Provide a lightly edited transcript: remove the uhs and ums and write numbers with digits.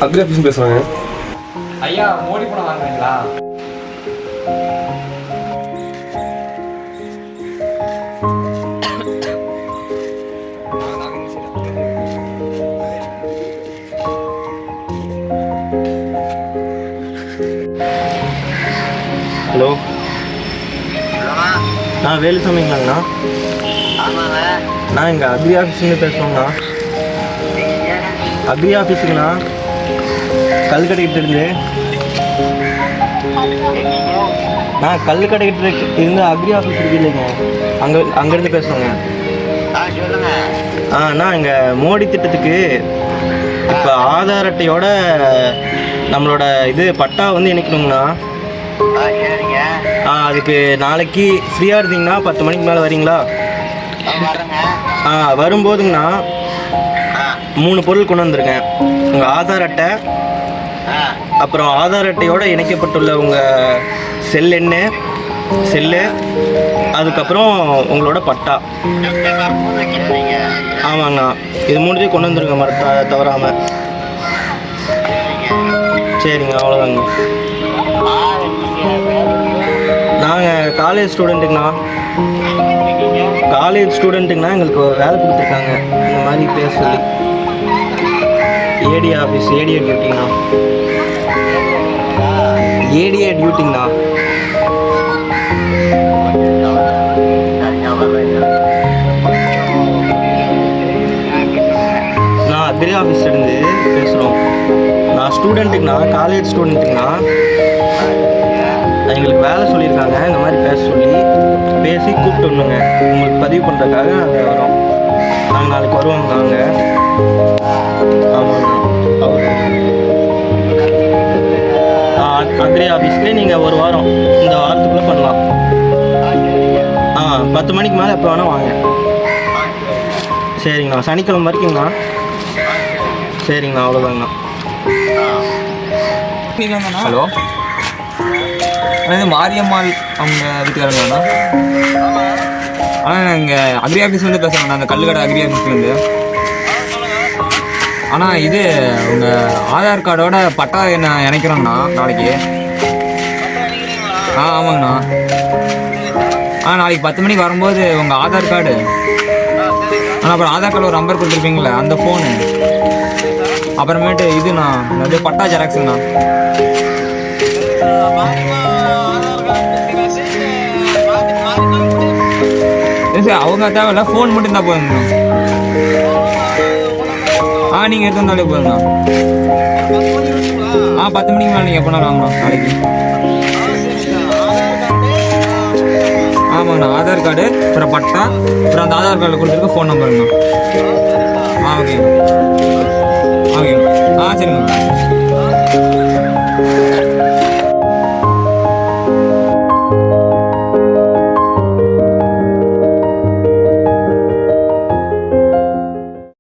Agri office பேசுகிறாங்க. ஐயா மோடி பணம் வாங்குறீங்களா? ஹலோ, நான் வேலுசாமிங்களாங்கண்ணா. நான் இங்கே அக்ரி ஆஃபீஸ்லேருந்து பேசுகிறோங்கண்ணா. அக்ரி ஆஃபீஸுக்குண்ணா, கல்கடைக்கிட்ட இருந்து. நான் கல்கடைக்கிட்ட இருந்து அக்ரி ஆஃபீஸ் இருக்கு இல்லைங்க, அங்கேருந்து பேசுகிறோங்க. நான் இங்கே மோடி திட்டத்துக்கு இப்போ ஆதார் அட்டையோட நம்மளோட இது பட்டா வந்து இணைக்கணுங்கண்ணா. அதுக்கு நாளைக்கு ஃப்ரீயாக இருந்தீங்கன்னா 10 மணிக்கு மேலே வரீங்களா? வரும்போதுங்கண்ணா 3 பொருள் கொண்டு வந்திருக்கேன். உங்கள் ஆதார் அட்டை, அப்புறம் ஆதார் அட்டையோடு இணைக்கப்பட்டுள்ள உங்கள் செல்லு, அதுக்கப்புறம் உங்களோட பட்டா. ஆமாங்கண்ணா, இது 3 கொண்டு வந்துருங்க தவறாமல். சரிங்க, அவ்வளோதாங்க. நாங்கள் காலேஜ் ஸ்டூடெண்ட்டுங்கண்ணா எங்களுக்கு வேலை கொடுத்துருக்காங்க இந்த மாதிரி பேச சொல்லி. ஏடிஏ டியூட்டிங்கண்ணா. நான் அக்ரி ஆஃபீஸ்லேருந்து பேசுகிறோம். நான் ஸ்டூடெண்ட்டுங்கண்ணா, காலேஜ் ஸ்டூடெண்ட்டுங்கண்ணா. எங்களுக்கு வேலை சொல்லியிருக்காங்க இந்த மாதிரி பேசி கூப்பிட்டு வரணுங்க. உங்களுக்கு பதிவு பண்ணுறதுக்காக நாங்கள் வரோம். நாங்கள் நாளைக்கு வருவோங்க. அங்கே ஆமாங்கண்ணா. அக்ரி ஆஃபீஸ்லேயே நீங்கள் ஒரு வாரம், இந்த வாரத்துக்குள்ளே பண்ணலாம். 10 மணிக்கு மேலே எப்போ வேணால் வாங்க. சரிங்கண்ணா, சனிக்கிழமை வரைக்குங்கண்ணா. சரிங்கண்ணா, அவ்வளோதாங்கண்ணா. ஹலோ, மாரியம்மாள் அவங்க வீட்டுக்காரங்கண்ணா. ஆனால் இங்கே அக்ரி ஆஃபீஸ்லேருந்து பேசுகிறேங்கண்ணா, அந்த கல்லுக்கடை அக்ரி ஆஃபீஸ்லேருந்து. ஆனால் இது உங்கள் ஆதார் கார்டோட பட்டா என்ன இணைக்கிறோங்கண்ணா நாளைக்கு. ஆமாங்கண்ணா. நாளைக்கு 10 மணிக்கு வரும்போது உங்கள் ஆதார் கார்டு, அப்புறம் ஆதார் கார்டு ஒரு நம்பர் கொடுத்துருப்பீங்களே அந்த ஃபோனு, அப்புறமேட்டு இதுண்ணா அது பட்டா ஜெராக்ஸுங்கண்ணா. அவங்க தேவையில்ல, ஃபோன் மட்டும் தான் போதுங்கண்ணா. நீங்கள் எடுத்து வந்தாலே போதுங்கண்ணா. 10 மணிக்கு மேலே நீங்கள் எப்போனா வாங்கண்ணா நாளைக்கு. ஆமாங்கண்ணா, ஆதார் கார்டு, அப்புறம் பட்டா, அப்புறம் அந்த ஆதார் கார்டில் கொடுத்துருக்க ஃபோன் நம்பருங்கண்ணா. ஓகேங்க.